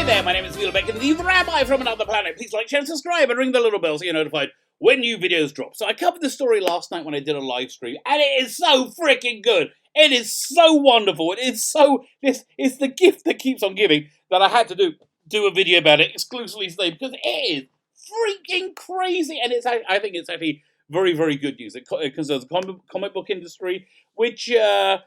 Hi there, my name is Beck and the Rabbi from another planet. Please like, share, and subscribe, and ring the little bell so you're notified when new videos drop. So I covered this story last night when I did a live stream, and it is so freaking good. It is so wonderful. It is so, this is the gift that keeps on giving that I had to do a video about it exclusively today because it is freaking crazy, and I think it's actually very, very good news. It concerns the comic book industry, which, like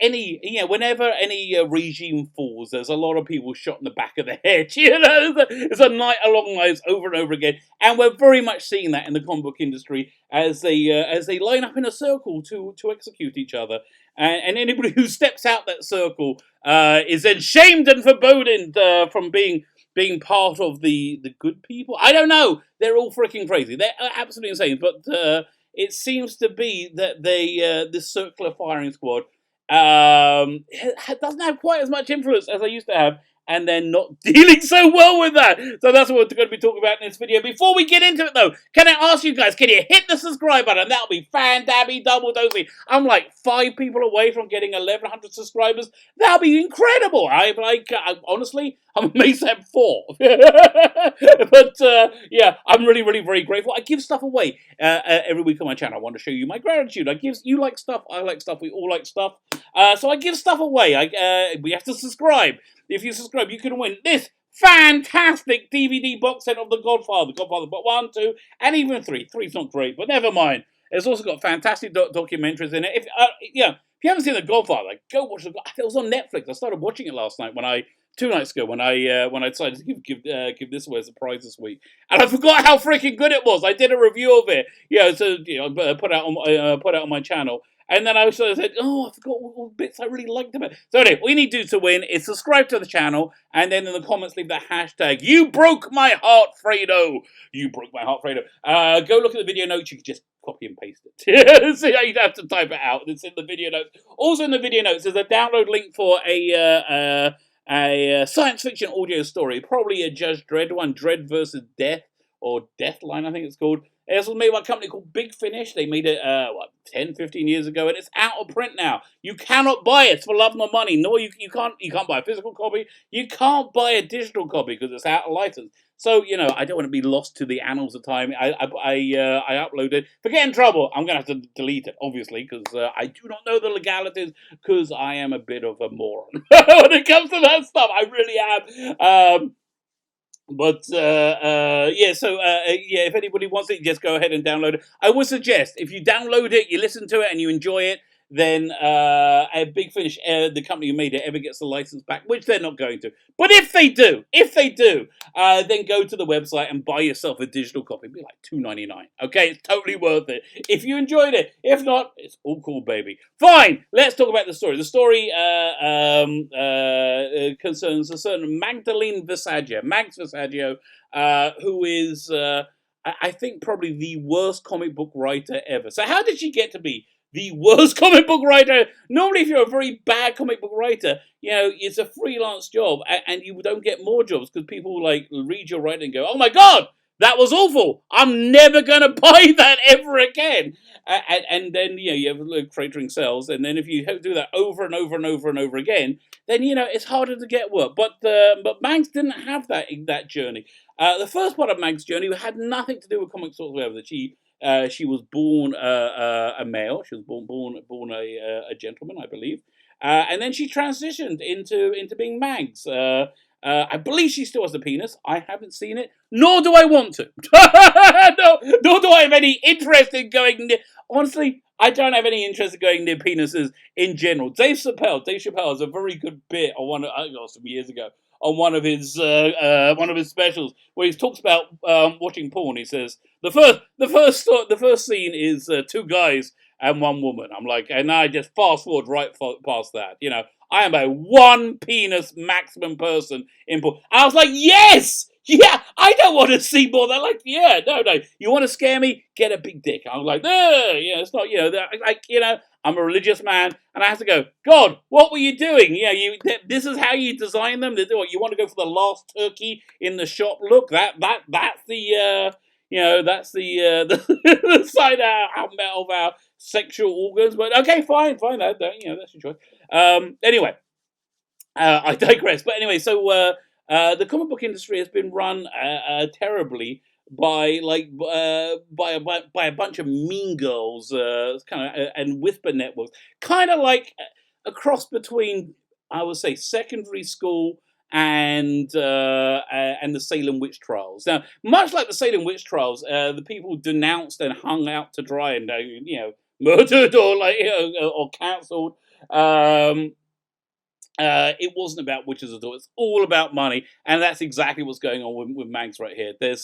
any, whenever any regime falls, there's a lot of people shot in the back of the head. It's a night along lives over and over again, and we're very much seeing that in the comic book industry as they line up in a circle to execute each other, and anybody who steps out that circle is then shamed and forbidden from being part of the good people. I don't know. They're all freaking crazy. They're absolutely insane. But it seems to be that this circular firing squad doesn't have quite as much influence as they used to have, and they're not dealing so well with that. So that's what we're going to be talking about in this video. Before we get into it, though, can I ask you guys, can you hit the subscribe button? That'll be fan-dabby double dosey. I'm like 5 people away from getting 1,100 subscribers. That'll be incredible. Honestly, I'm amazed I have 4. But, yeah, I'm really, really very grateful. I give stuff away every week on my channel. I want to show you my gratitude. You like stuff, I like stuff, we all like stuff. So I give stuff away. We have to subscribe. If you subscribe, you can win this fantastic DVD box set of The Godfather. Godfather 1, 2, and even 3. 3's not great, but never mind. It's also got fantastic documentaries in it. If you haven't seen The Godfather, go watch it. It was on Netflix. I started watching it last night 2 nights ago when I decided to give this away as a prize this week, and I forgot how freaking good it was. I did a review of it, so put out on my channel. And then I sort of said, I forgot all the bits I really liked about it. So anyway, all you need to do to win is subscribe to the channel, and then in the comments leave the hashtag, "You broke my heart, Fredo." You broke my heart, Fredo. Go look at the video notes. You can just copy and paste it. So you don't have to type it out. It's in the video notes. Also in the video notes, there's a download link for a science fiction audio story, probably a Judge Dredd one, Dredd versus Death, or Deathline, I think it's called. It was made by a company called Big Finish. They made it, 10, 15 years ago, and it's out of print now. You cannot buy it for love nor money. No, you can't buy a physical copy. You can't buy a digital copy because it's out of license. So, I don't want to be lost to the annals of time. I uploaded. If I get in trouble, I'm going to have to delete it, obviously, because I do not know the legalities, because I am a bit of a moron when it comes to that stuff. I really am. But, if anybody wants it, just go ahead and download it. I would suggest, if you download it, you listen to it, and you enjoy it, then a Big Finish, the company who made it, ever gets the license back, which they're not going to. But if they do, then go to the website and buy yourself a digital copy. It'll be like $2.99. Okay, it's totally worth it if you enjoyed it. If not, it's all cool, baby. Fine, let's talk about the story. The story concerns a certain Mags Visaggio, who is, I think, probably the worst comic book writer ever. So how did she get to be the worst comic book writer? Normally, if you're a very bad comic book writer, it's a freelance job, and you don't get more jobs because people read your writing and go, "Oh my God, that was awful! I'm never gonna buy that ever again." And then you have cratering sales, and then if you do that over and over and over and over again, then it's harder to get work. But Mags didn't have that journey. The first part of Mags' journey had nothing to do with comics whatsoever. That she was born a male. She was born a gentleman, I believe, and then she transitioned into being Mags. I believe she still has a penis. I haven't seen it, nor do I want to. Nor do I have any interest in going near. Honestly, I don't have any interest in going near penises in general. Dave Chappelle has a very good bit on some years ago, on one of his specials, where he talks about watching porn. He says the first scene is 2 guys and 1 woman. I'm like, and I just fast forward right past that. I am a 1 penis maximum person in porn. I was like, yes. Yeah, I don't want to see more than no. You want to scare me? Get a big dick. I was like, it's not, I'm a religious man, and I have to go, God, what were you doing? This is how you design them. You want to go for the last turkey in the shop? Look, that's the the side of our sexual organs. But okay, fine, that's your choice. Anyway, I digress. But anyway, so The comic book industry has been run terribly by by a bunch of mean girls, kind of and whisper networks, kind of like a cross between, I would say, secondary school and the Salem witch trials. Now, much like the Salem witch trials, the people denounced and hung out to dry and murdered or or cancelled. Um, it wasn't about witches at all. It's all about money, and that's exactly what's going on with Mags right here. There's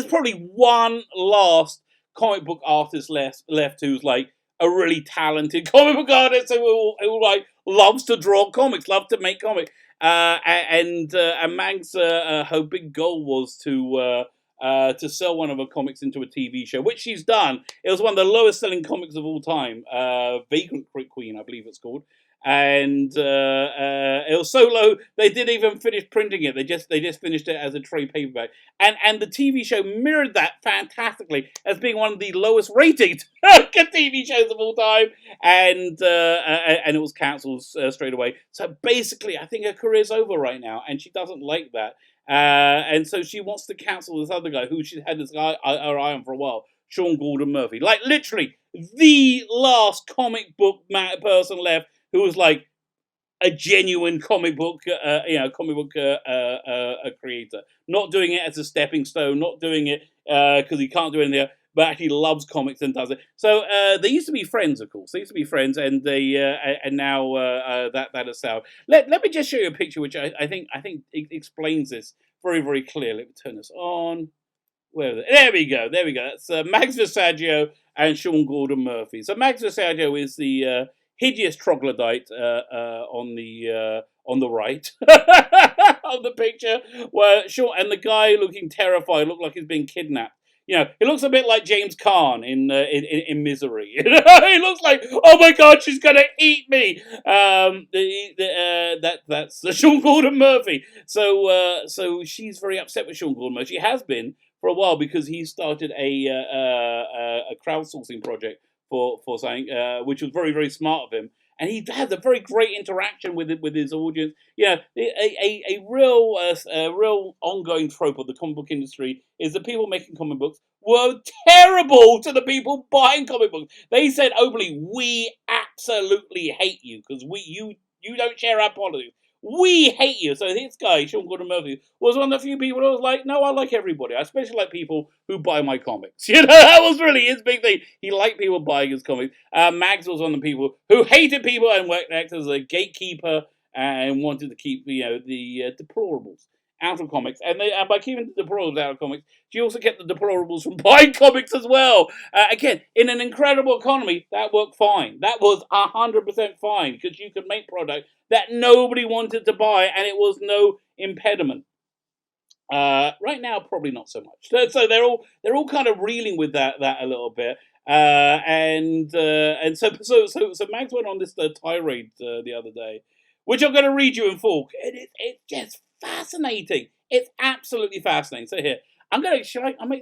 probably one last comic book artist left who's like a really talented comic book artist who like loves to draw comics, loves to make comics. And Mags, her big goal was to sell one of her comics into a TV show, which she's done. It was one of the lowest selling comics of all time, Vagrant Queen, I believe it's called. And it was so low they didn't even finish printing it. They just finished it as a trade paperback, and the TV show mirrored that fantastically as being one of the lowest rated TV shows of all time, and it was cancelled straight away. So basically, I think her career's over right now, and she doesn't like that, and so she wants to cancel this other guy who she had her eye on for a while, Sean Gordon Murphy, like literally the last comic book person left who was like a genuine comic book, creator, not doing it as a stepping stone, not doing it because he can't do anything else, but actually loves comics and does it. So they used to be friends, of course. They used to be friends, and and now that is soured. Let me just show you a picture, which I think explains this very, very clearly. Let me turn this on. There we go. There we go. That's Mags Visaggio and Sean Gordon Murphy. So Mags Visaggio is the hideous troglodyte on the right of the picture, where Sean and the guy looking terrified, looked like he's been kidnapped. You know, it looks a bit like James Caan in Misery. You know, he looks like, oh my God, she's gonna eat me. That's Sean Gordon Murphy. So she's very upset with Sean Gordon Murphy. She has been for a while because he started a crowdsourcing project for something, which was very, very smart of him. And he has a very great interaction with his audience. You know, a real ongoing trope of the comic book industry is the people making comic books were terrible to the people buying comic books. They said openly, "We absolutely hate you because you don't share our politics. We hate you." So this guy, Sean Gordon Murphy, was one of the few people who was like, "No, I like everybody. I especially like people who buy my comics." You know, that was really his big thing. He liked people buying his comics. Mags was one of the people who hated people and worked as a gatekeeper and wanted to keep the deplorables out of comics. And by keeping the deplorables out of comics, she also kept the deplorables from buying comics as well. Again, in an incredible economy, that worked fine. That was 100% fine because you could make product that nobody wanted to buy, and it was no impediment. Right now, probably not so much. So they're all kind of reeling with that a little bit. And so Mags went on this tirade the other day, which I'm going to read you in full. It's just fascinating. It's absolutely fascinating. So here, I'll make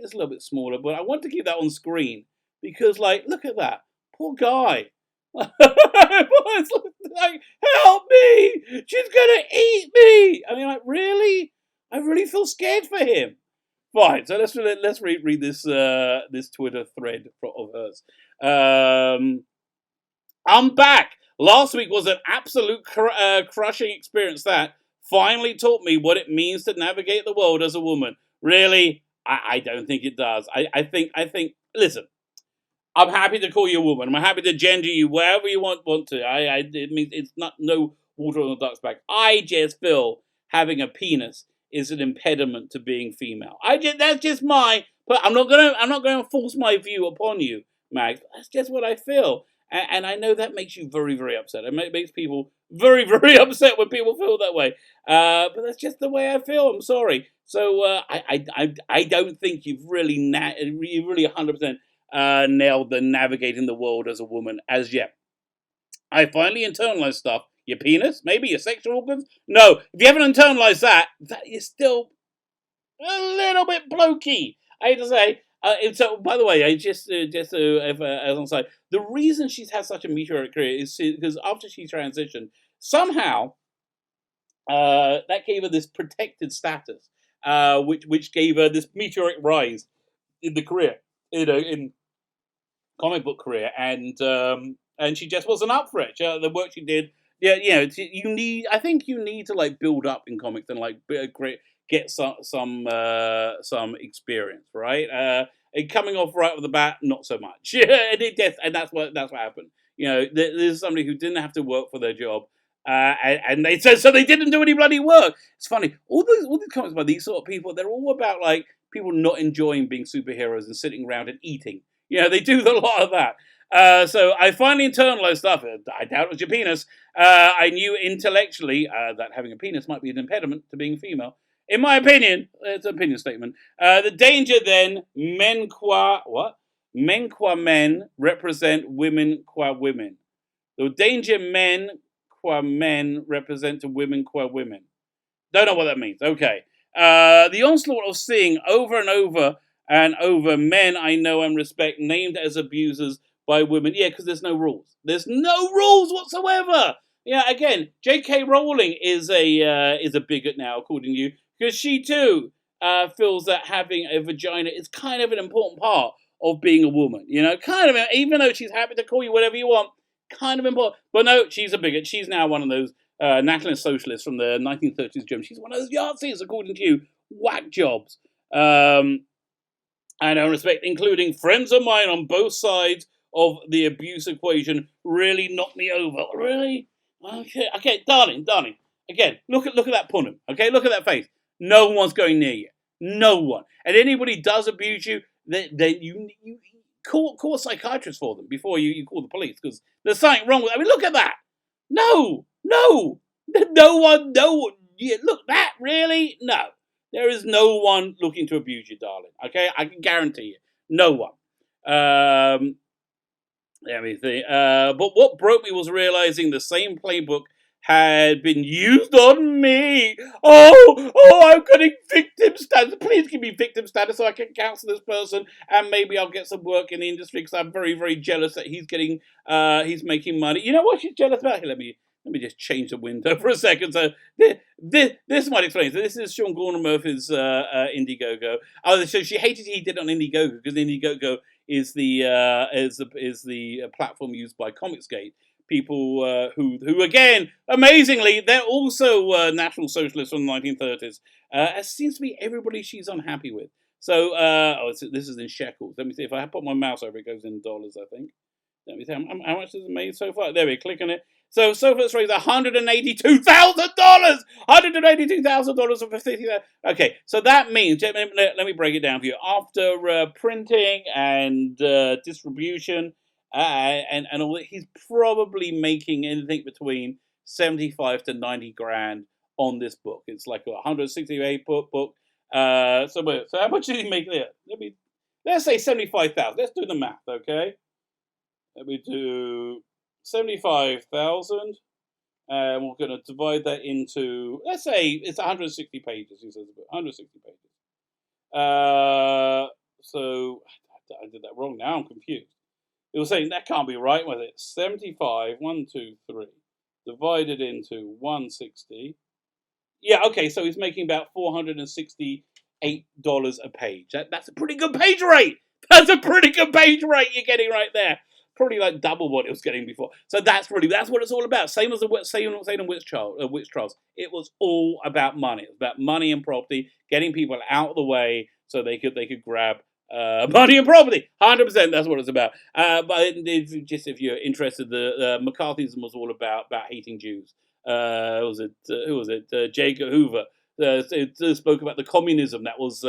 this a little bit smaller, but I want to keep that on screen because, like, look at that poor guy. It's like, help me! She's gonna eat me! I mean, like, really? I really feel scared for him. Fine, so let's read this this Twitter thread of hers. I'm back. Last week was an absolute crushing experience that finally taught me what it means to navigate the world as a woman. Really, I don't think it does. I think. Listen, I'm happy to call you a woman. I'm happy to gender you wherever you want to. It means it's not no water on the duck's back. I just feel having a penis is an impediment to being female. That's just but I'm not gonna force my view upon you, Mags. That's just what I feel, and I know that makes you very, very upset. It makes people very, very upset when people feel that way. But that's just the way I feel. I'm sorry. So I don't think you've really 100%. Nailed the navigating the world as a woman as yet. I finally internalized stuff. Your penis? Maybe your sexual organs? No. If you haven't internalized that is still a little bit blokey. I hate to say. So, by the way, as on side, the reason she's had such a meteoric career is because after she transitioned, somehow that gave her this protected status, which gave her this meteoric rise in the career, in comic book career, and she just wasn't up for it. The work she did, yeah, you need. I think you need to like build up in comics and like get some experience, right? And coming off right off the bat, not so much. Yeah, and that's what happened. There's somebody who didn't have to work for their job. And they said so they didn't do any bloody work. It's funny. All these comics by these sort of people, they're all about like people not enjoying being superheroes and sitting around and eating. They do a lot of that. So I finally internalized stuff. I doubt it was your penis. I knew intellectually that having a penis might be an impediment to being female. In my opinion, it's an opinion statement. The danger then, men qua what? Men qua men represent women qua women. The danger men qua men represent to women qua women. Don't know what that means. Okay. The onslaught of seeing over and over and over men I know and respect named as abusers by women. Yeah, because there's no rules. There's no rules whatsoever. Yeah, again, J.K. Rowling is a bigot now, according to you, because she too feels that having a vagina is kind of an important part of being a woman. Kind of, even though she's happy to call you whatever you want, kind of important. But no, she's a bigot. She's now one of those nationalist socialists from the 1930s Germany. She's one of those Yahtzees, according to you, whack jobs. And I respect, including friends of mine on both sides of the abuse equation, really knocked me over. Really? Okay, darling. Again, look at that punum. Okay, look at that face. No one's going near you. No one. And anybody does abuse you, then you call a psychiatrist for them before you call the police, because there's something wrong with it. I mean, look at that. No one. Yeah, look, that really? No. There is no one looking to abuse you, darling. Okay, I can guarantee you, no one. Let me think. But what broke me was realizing the same playbook had been used on me. I'm getting victim status. Please give me victim status so I can counsel this person, and maybe I'll get some work in the industry, because I'm very, very jealous that he's making money. You know what she's jealous about? Here, let me just change the window for a second. So this might explain. So this is Sean Gordon Murphy's Indiegogo. Oh, so she hated he did it on Indiegogo because Indiegogo is the platform used by Comicsgate. People who again, amazingly, they're also National Socialists from the 1930s. It seems to be everybody she's unhappy with. So, this is in shekels. Let me see if I put my mouse over it, goes in dollars, I think. Let me see how much has it made so far. There we click on it. So far it's raised $182,000. $182,000 for 50,000. Okay, so that means, let me break it down for you. After printing and distribution and all that, he's probably making anything between 75 to 90 grand on this book. It's like a 168 book. So how much did he make there? Let's say 75,000. Let's do the math, okay? Let me do 75,000. And we're going to divide that into, let's say it's 160 pages. He says 160 pages. So I did that wrong. Now I'm confused. It was saying that can't be right, was it? 75, 1, 2, 3, divided into 160. Yeah, okay, so he's making about $468 a page. That's a pretty good page rate. That's a pretty good page rate you're getting right there. Probably like double what it was getting before. So that's what it's all about. Same as the Witch Trials. It was all about money. It was about money and property, getting people out of the way so they could grab money and property. 100%. That's what it's about. But if you're interested, the McCarthyism was all about hating Jews. Who was it? Jacob Hoover spoke about the communism that was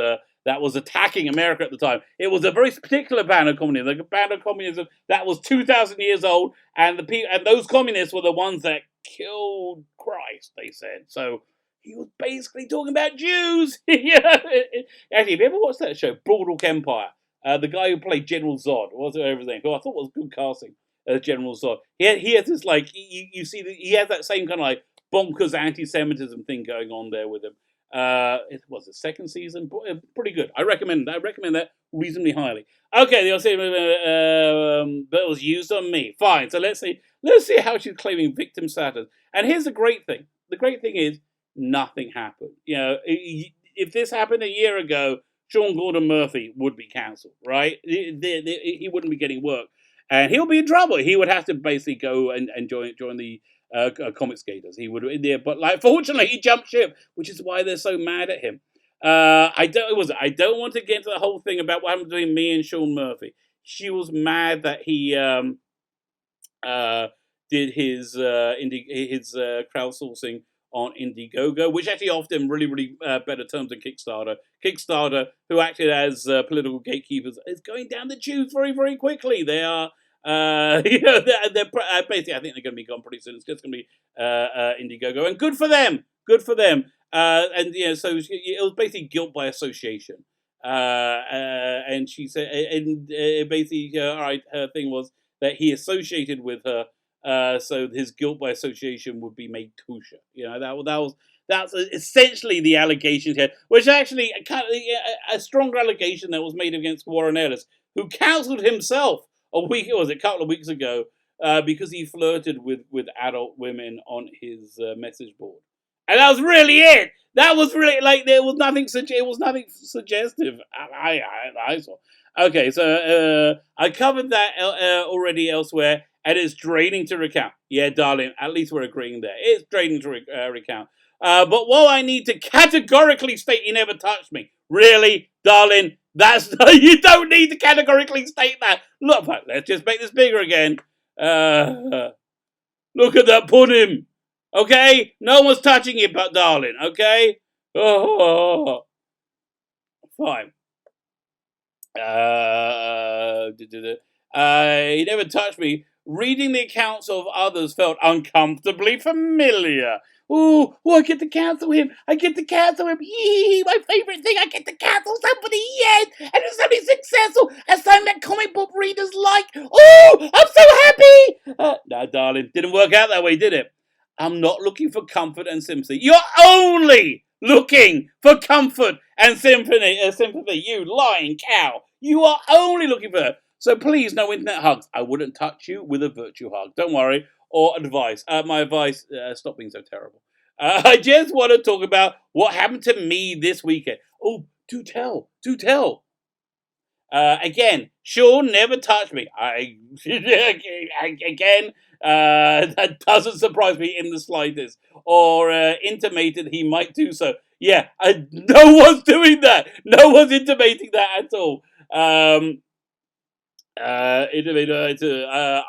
attacking America at the time. It was a very particular band of communism, a band of communism that was 2,000 years old, and those communists were the ones that killed Christ, they said. So he was basically talking about Jews. Actually, have you ever watched that show, Boardwalk Empire? The guy who played General Zod, was everything? Who I thought was good casting as General Zod. He has this like you see he has that same kind of like bonkers anti-Semitism thing going on there with him. It was the second season, pretty good. I recommend that reasonably highly. Okay, they'll say, but it was used on me. Fine. So let's see how she's claiming victim status. And here's the great thing. The great thing is nothing happened. If this happened a year ago, Sean Gordon Murphy would be cancelled, right? He wouldn't be getting work, and he'll be in trouble. He would have to basically go and join the comic skaters. He would in there, but like fortunately he jumped ship, which is why they're so mad at him. I don't want to get into the whole thing about what happened between me and Sean Murphy. She was mad that he uh, did his crowdsourcing on Indiegogo, which actually offered him really, really better terms than Kickstarter. Kickstarter, who acted as political gatekeepers, is going down the tubes very, very quickly. They are, they're basically, I think they're going to be gone pretty soon. It's just going to be Indiegogo, and good for them. Good for them. So it was basically guilt by association. And she said, and basically, all right, her thing was that he associated with her, so his guilt by association would be made kosher. That's essentially the allegation here, which actually a stronger allegation that was made against Warren Ellis, who cancelled himself a couple of weeks ago, because he flirted with adult women on his message board, and that was really it. That was really there was nothing. It was nothing suggestive. I saw. Okay, so I covered that already elsewhere, and it's draining to recount. Yeah, darling, at least we're agreeing there. It's draining to recount. But while I need to categorically state you never touched me, really, darling, you don't need to categorically state that. Look, let's just make this bigger again. Look at that pudding. Okay? No one's touching you but darling, okay? Oh, fine. He never touched me. Reading the accounts of others felt uncomfortably familiar. Ooh, I get to cancel him. Yee, my favorite thing. I get to cancel somebody, yes. And it's somebody successful. And something that comic book readers like. Ooh, I'm so happy. No, darling, didn't work out that way, did it? I'm not looking for comfort and sympathy. You're only looking for comfort and sympathy, you lying cow. You are only looking for her. So please, no internet hugs. I wouldn't touch you with a virtual hug. Don't worry. Or advice. My advice, stop being so terrible. I just want to talk about what happened to me this weekend. Oh, do tell. Again, Sean never touched me. That doesn't surprise me in the slightest. Or intimated he might do so. Yeah, no one's doing that. No one's intimating that at all. I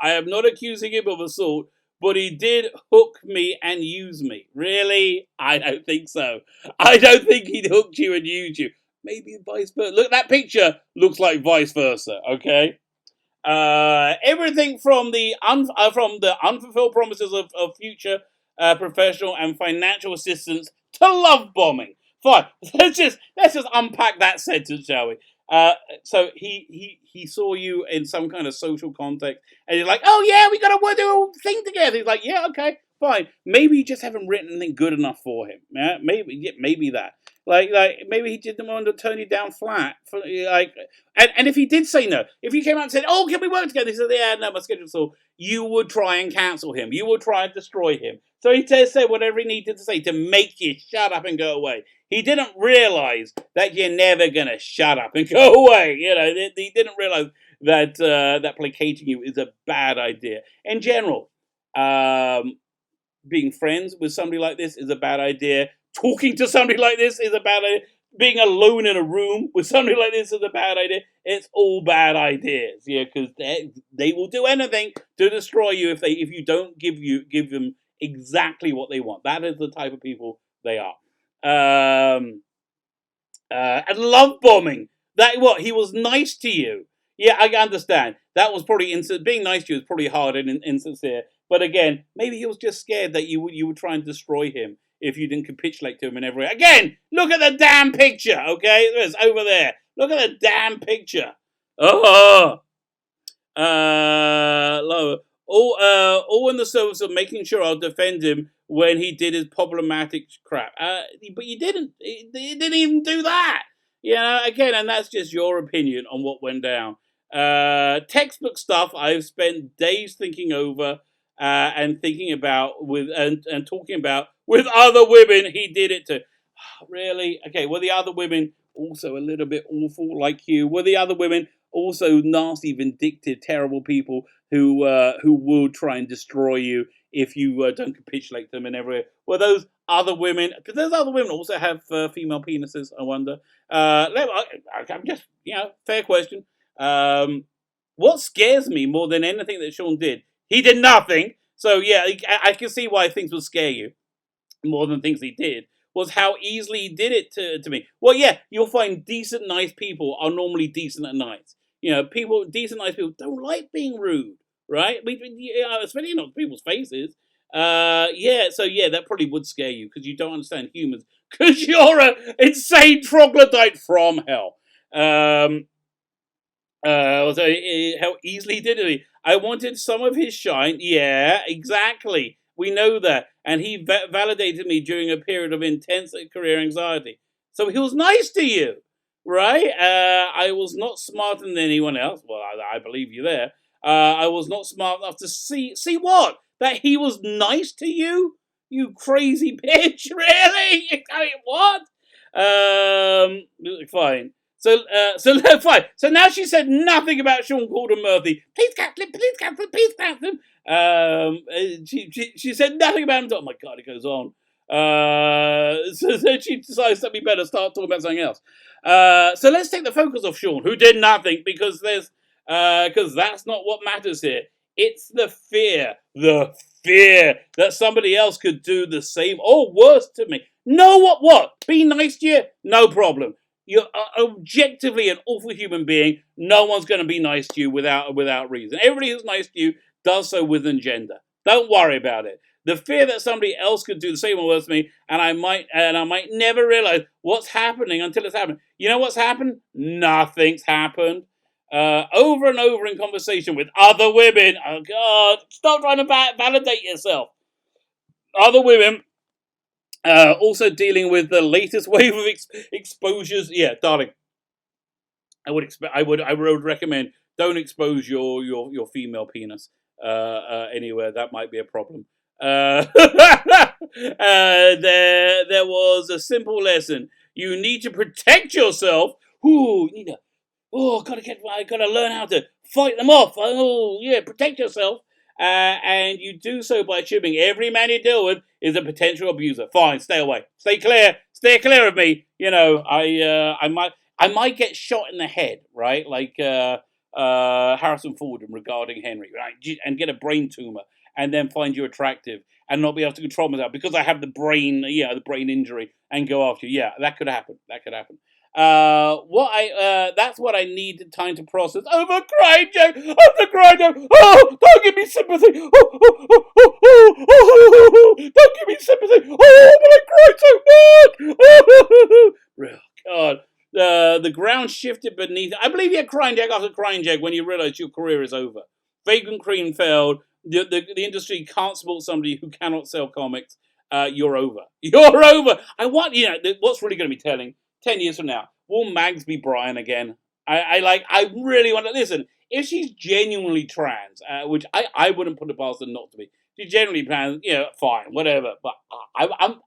am not accusing him of assault, but he did hook me and use me. Really? I don't think so. I don't think he hooked you and used you. Maybe vice versa. Look, that picture looks like vice versa. Okay. Everything from the unfulfilled promises of future professional and financial assistance to love bombing. Fine. Let's just unpack that sentence, shall we? So he saw you in some kind of social context, and you're like, oh yeah, we gotta do a thing together. He's like, yeah, okay, fine. Maybe you just haven't written anything good enough for him. Yeah, maybe that. Like maybe he didn't want to turn you down flat. And if he did say no, if he came out and said, oh, can we work together? He said, yeah, no, my schedule's full. You would try and cancel him. You would try and destroy him. So he said whatever he needed to say to make you shut up and go away. He didn't realize that you're never gonna shut up and go away. He didn't realize that that placating you is a bad idea. In general, being friends with somebody like this is a bad idea. Talking to somebody like this is a bad idea. Being alone in a room with somebody like this is a bad idea. It's all bad ideas, because they will do anything to destroy you if you don't give them exactly what they want. That is the type of people they are. And love bombing. He was nice to you. Yeah, I understand. That was probably being nice to you is probably hard and insincere. But again, maybe he was just scared that you would try and destroy him if you didn't capitulate to him in every way. Again, look at the damn picture, okay? It's over there. Look at the damn picture. Oh, all in the service of making sure I'll defend him when he did his problematic crap. But you didn't. You didn't even do that. Again, and that's just your opinion on what went down. Textbook stuff I've spent days thinking over and thinking about and talking about with other women, he did it too. Really? Okay, were the other women also a little bit awful like you? Were the other women also nasty, vindictive, terrible people who will try and destroy you if you don't capitulate them and everywhere? Were those other women? Because those other women also have female penises. I wonder. I'm just fair question. What scares me more than anything that Sean did? He did nothing. So yeah, I can see why things would scare you more than things he did, was how easily he did it to me. Well, yeah, you'll find decent, nice people are normally decent and nice. Decent, nice people don't like being rude, right? Especially not people's faces. So that probably would scare you because you don't understand humans because you're an insane troglodyte from hell. How easily did he? I wanted some of his shine. Yeah, exactly. We know that. And he validated me during a period of intense career anxiety. So he was nice to you, right? I was not smarter than anyone else. Well, I believe you there. I was not smart enough to see what? That he was nice to you? You crazy bitch, really? I mean, what? Fine. So fine. So now she said nothing about Sean Gordon Murphy. Please cancel him. Please cancel him. Please cancel him. She said nothing about him. Oh my God, it goes on. So then she decides that we better start talking about something else. So let's take the focus off Sean, who did nothing because that's not what matters here. It's the fear that somebody else could do the same or worse to me. No, what? Be nice to you? No problem. You're objectively an awful human being. No one's going to be nice to you without reason. Everybody who's nice to you does so with an agenda. Don't worry about it. The fear that somebody else could do the same or worse to me, and I might never realize what's happening until it's happened. You know what's happened? Nothing's happened. Over and over in conversation with other women. Oh God! Stop trying to validate yourself. Other women. Also dealing with the latest wave of exposures. Yeah, darling. I would recommend don't expose your female penis anywhere. That might be a problem. There was a simple lesson. You need to protect yourself. Ooh, you need to. Oh, I gotta learn how to fight them off. Oh, yeah, protect yourself. And you do so by assuming every man you deal with is a potential abuser. Fine, stay away, stay clear of me. I might get shot in the head, right? Like Harrison Ford regarding Henry, right? And get a brain tumor, and then find you attractive and not be able to control myself because I have the brain injury and go after you. Yeah, that could happen. That's what I need time to process. Over crying, Jack. Over crying, Jack. Oh, don't give me sympathy. Don't give me sympathy. Oh, but I cried so much. Oh, God. The ground shifted beneath. I believe you had crying, Jack, after crying, Jack, when you realized your career is over. Vagrant Cream failed. The industry can't support somebody who cannot sell comics. You're over. You're over. What's really going to be telling 10 years from now, will Mags be Brian again? I really want to listen. If she's genuinely trans, which I wouldn't put it past her not to be. She's genuinely trans, fine, whatever. But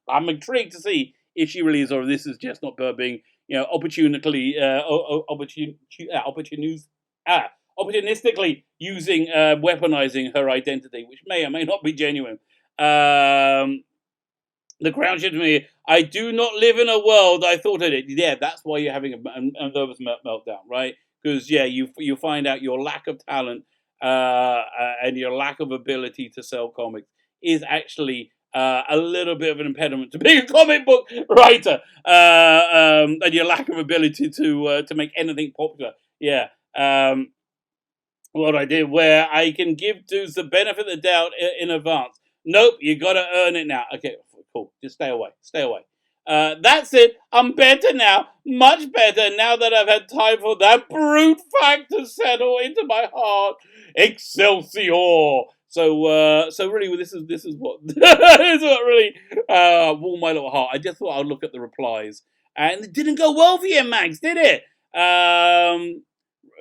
I'm intrigued to see if she really is, or if this is just not her being, opportunistically using, weaponizing her identity, which may or may not be genuine. The ground shifted me. I do not live in a world I thought I did. Yeah, that's why you're having a nervous meltdown, right? Because you find out your lack of talent and your lack of ability to sell comics is actually a little bit of an impediment to being a comic book writer, and your lack of ability to make anything popular. Yeah. What I did, where I can give dudes the benefit of the doubt in advance. Nope, you got to earn it now. Okay, cool. Just stay away. That's it. I'm better now. Much better now that I've had time for that brute fact to settle into my heart. Excelsior. So really, this is what this is what really warmed my little heart. I just thought I'd look at the replies, and it didn't go well for you, Mags, did it?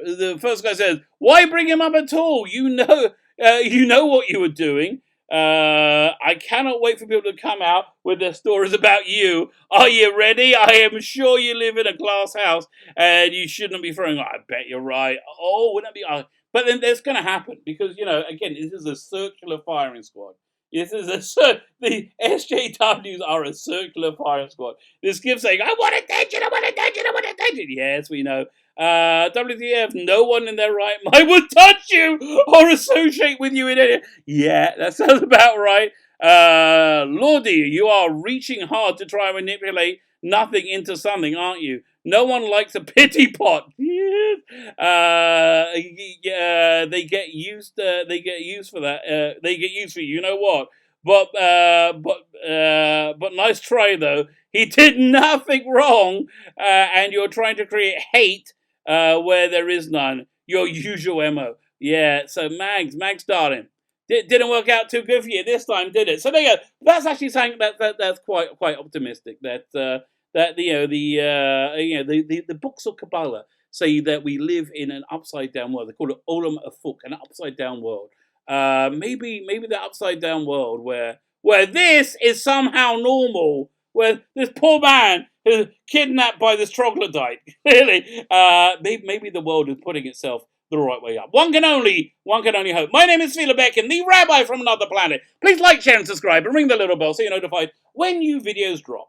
The first guy says, "Why bring him up at all? You know what you were doing." I cannot wait for people to come out with their stories about you. Are you ready? I am sure you live in a glass house and you shouldn't be throwing. I bet you're right. Oh, wouldn't it be? But then that's going to happen because, again, this is a circular firing squad. This is the SJWs are a circular firing squad. This gives saying, I want attention, I want attention, I want attention. Yes, we know. WTF, no one in their right mind would touch you or associate with you in any. Yeah, that sounds about right. Lordy, you are reaching hard to try and manipulate nothing into something, aren't you? No one likes a pity pot. They get used. They get used for that. They get used for you know what. But nice try though. He did nothing wrong, and you're trying to create hate where there is none. Your usual MO. Yeah. So Mags, darling. Didn't work out too good for you this time, did it? So there you go. That's actually something that's quite optimistic. That the books of Kabbalah say that we live in an upside down world. They call it Olam Afuk, an upside down world. Maybe the upside down world where this is somehow normal. Where this poor man is kidnapped by this troglodyte. Clearly, maybe the world is putting itself the right way up. One can only hope. My name is Phila Beckin, the Rabbi from another planet. Please like, share, and subscribe, and ring the little bell so you're notified when new videos drop.